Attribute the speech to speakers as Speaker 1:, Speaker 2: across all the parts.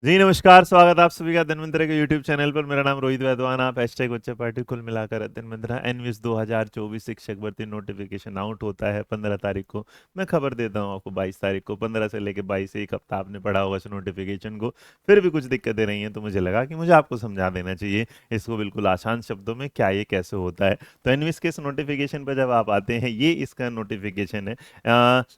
Speaker 1: जी नमस्कार, स्वागत है आप सभी का धन्वंतरि के यूट्यूब चैनल पर। मेरा नाम रोहित वैद्वान। आप हैशटैग बच्चे पार्टी कुल मिलाकर धन्वंतरा एनवीएस 2024 शिक्षक भर्ती नोटिफिकेशन आउट होता है 15 तारीख को। मैं खबर देता हूँ आपको 22 तारीख को। 15 से लेकर 22 एक हफ्ता आपने पढ़ा होगा इस नोटिफिकेशन को, फिर भी कुछ दिक्कतें रही हैं तो मुझे लगा कि मुझे आपको समझा देना चाहिए इसको बिल्कुल आसान शब्दों में, क्या ये कैसे होता है। तो एनवीएस के इस नोटिफिकेशन पर जब आप आते हैं, ये इसका नोटिफिकेशन है।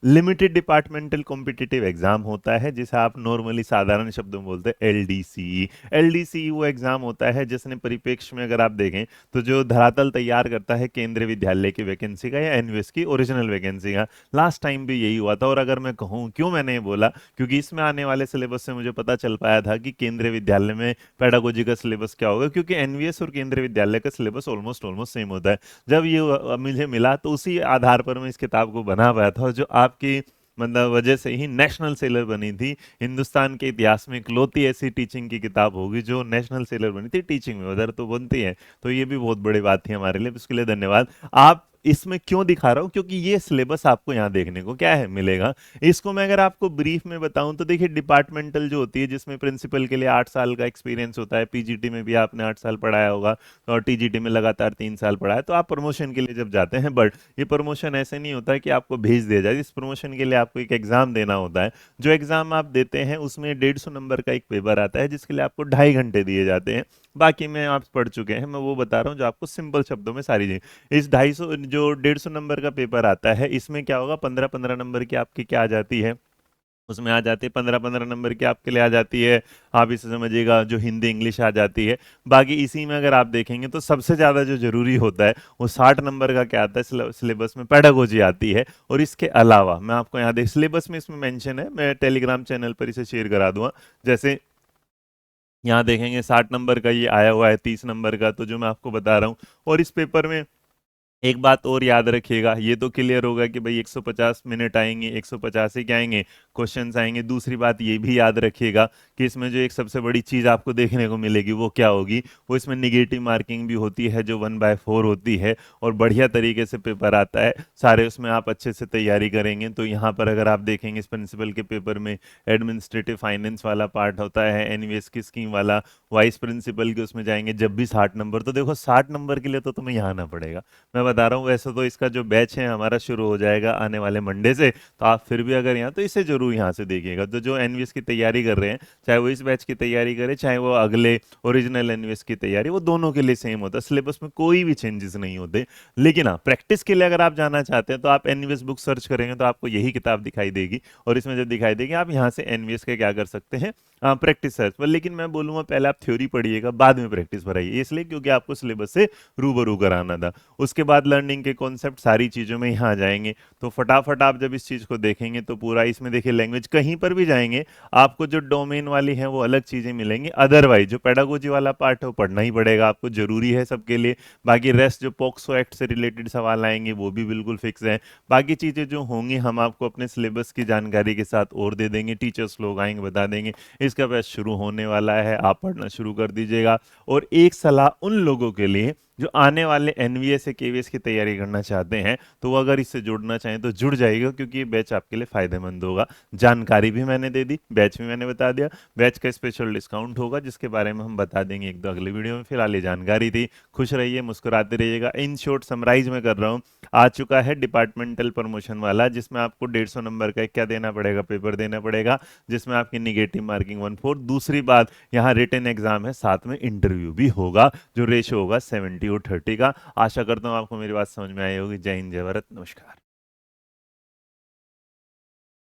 Speaker 1: लिमिटेड डिपार्टमेंटल कॉम्पिटिटिव एग्जाम होता है, जिसे आप नॉर्मली साधारण शब्दों में बोलते हैं एलडीसी। एलडीसी वो एग्जाम होता है जिसने परिप्रेक्ष्य में अगर आप देखें तो जो धरातल तैयार करता है केंद्रीय विद्यालय की वैकेंसी का या एनवीएस की ओरिजिनल वैकेंसी का। लास्ट टाइम भी यही हुआ था। और अगर मैं कहूँ क्यों मैंने ये बोला, क्योंकि इसमें आने वाले सिलेबस से मुझे पता चल पाया था कि केंद्रीय विद्यालय में पेडागोजी का सिलेबस क्या होगा, क्योंकि एनवीएस और केंद्रीय विद्यालय का सिलेबस ऑलमोस्ट ऑलमोस्ट सेम होता है। जब ये मुझे मिला तो उसी आधार पर मैं इस किताब को बना पाया था, और जो आपकी मतलब वजह से ही नेशनल सेलर बनी थी। हिंदुस्तान के इतिहास में इकलौती ऐसी टीचिंग की किताब होगी जो नेशनल सेलर बनी थी टीचिंग में, उधर तो बनती है। तो ये भी बहुत बड़ी बात थी हमारे लिए, उसके लिए धन्यवाद। आप इसमें क्यों दिखा रहा हूँ, क्योंकि ये सिलेबस आपको यहाँ देखने को क्या है मिलेगा। इसको मैं अगर आपको ब्रीफ में बताऊं तो देखिए, डिपार्टमेंटल जो होती है जिसमें प्रिंसिपल के लिए 8 साल का एक्सपीरियंस होता है, पीजीटी में भी आपने 8 साल पढ़ाया होगा और टीजीटी में लगातार 3 साल पढ़ा है, तो आप प्रमोशन के लिए जब जाते हैं। बट ये प्रमोशन ऐसे नहीं होता है कि आपको भेज दिया जाए। इस प्रमोशन के लिए आपको एक एग्जाम देना होता है। जो एग्जाम आप देते हैं उसमें 150 नंबर का एक पेपर आता है, जिसके लिए आपको 2.5 घंटे दिए जाते हैं। बाकी में आप पढ़ चुके हैं, मैं वो बता रहा हूँ जो आपको सिंपल शब्दों में सारी चीजें। इस 250 जो 150 नंबर का पेपर आता है, इसमें क्या होगा, 15-15 नंबर की आपकी क्या आ जाती है, उसमें आ जाती है 15-15 नंबर की आपके लिए आ जाती है। आप इसे समझिएगा, जो हिंदी इंग्लिश आ जाती है। बाकी इसी में अगर आप देखेंगे तो सबसे ज्यादा जो जरूरी होता है वो 60 नंबर का क्या आता है, सिलेबस में पेडागोजी आती है। और इसके अलावा मैं आपको यहाँ देख, सिलेबस में इसमें मेंशन है, मैं टेलीग्राम चैनल पर इसे शेयर करा दूंगा। जैसे यहाँ देखेंगे 60 नंबर का ये आया हुआ है, 30 नंबर का, तो जो मैं आपको बता रहा हूँ। और इस पेपर में एक बात और याद रखिएगा, ये तो क्लियर होगा कि भाई 150 मिनट आएंगे, 150 ही क्या आएंगे, क्वेश्चंस आएंगे। दूसरी बात ये भी याद रखिएगा कि इसमें जो एक सबसे बड़ी चीज आपको देखने को मिलेगी वो क्या होगी, वो इसमें निगेटिव मार्किंग भी होती है जो 1/4 होती है। और बढ़िया तरीके से पेपर आता है सारे, उसमें आप अच्छे से तैयारी करेंगे तो यहाँ पर अगर आप देखेंगे इस प्रिंसिपल के पेपर में एडमिनिस्ट्रेटिव फाइनेंस वाला पार्ट होता है, एनवीएस की स्कीम वाला, वाइस प्रिंसिपल के उसमें जाएंगे जब भी 60 नंबर। तो देखो 60 नंबर के लिए तो तुम्हें यहाँ आना पड़ेगा। मैं बता रहा हूँ, वैसे तो इसका जो बैच है हमारा शुरू हो जाएगा आने वाले मंडे से, तो आप फिर भी अगर यहाँ तो इसे जरूर यहाँ से देखिएगा। तो जो एनवीएस की तैयारी कर रहे हैं, चाहे वो इस बैच की तैयारी करें चाहे वो अगले ओरिजिनल एनवीएस की तैयारी, वो दोनों के लिए सेम होता है। सिलेबस में कोई भी चेंजेस नहीं होते। लेकिन हाँ, प्रैक्टिस के लिए अगर आप जाना चाहते हैं तो आप एनवीएस बुक सर्च करेंगे तो आपको यही किताब दिखाई देगी। और इसमें जब दिखाई देगी आप यहाँ से एनवीएस के क्या कर सकते हैं, प्रैक्टिस सर्च पर। लेकिन मैं बोलूंगा पहले आप थ्योरी पढ़िएगा, बाद में प्रैक्टिस पर आइए, इसलिए क्योंकि आपको सिलेबस से रूबरू कराना था। उसके बाद लर्निंग के कॉन्सेप्ट सारी चीज़ों में यहाँ आ जाएंगे। तो फटाफट आप जब इस चीज़ को देखेंगे तो पूरा इसमें देखिए, लैंग्वेज कहीं पर भी जाएंगे आपको जो डोमेन वाली है वो अलग चीज़ें मिलेंगी। अदरवाइज जो पेडागोजी वाला पार्ट है वो पढ़ना ही पड़ेगा आपको, जरूरी है सबके लिए। बाकी रेस्ट जो पॉक्सो एक्ट से रिलेटेड सवाल आएंगे वो भी बिल्कुल फिक्स है। बाकी चीज़ें जो होंगी हम आपको अपने सिलेबस की जानकारी के साथ और दे देंगे, टीचर्स लोग आएंगे बता देंगे। इसका बैच शुरू होने वाला है, आप पढ़ना शुरू कर दीजिएगा। और एक सलाह उन लोगों के लिए जो आने वाले एनवीएस या केवीएस की तैयारी करना चाहते हैं, तो वो अगर इससे जुड़ना चाहें तो जुड़ जाइएगा, क्योंकि ये बैच आपके लिए फायदेमंद होगा। जानकारी भी मैंने दे दी, बैच भी मैंने बता दिया। बैच का स्पेशल डिस्काउंट होगा जिसके बारे में हम बता देंगे एक दो अगले वीडियो में। फिलहाल ये जानकारी थी। खुश रहिए, मुस्कुराते रहिएगा। इन शॉर्ट समराइज में कर रहा हूँ, आ चुका है डिपार्टमेंटल प्रमोशन वाला, जिसमें आपको 150 नंबर का क्या देना पड़ेगा, पेपर देना पड़ेगा, जिसमें आपकी निगेटिव मार्किंग 1/4। दूसरी बात, यहाँ रिटन एग्जाम है, साथ में इंटरव्यू भी होगा, जो रेशो होगा 70 और 30 का। आशा करता हूँ आपको मेरी बात समझ में आई होगी। जय हिंद, जय भारत, नमस्कार।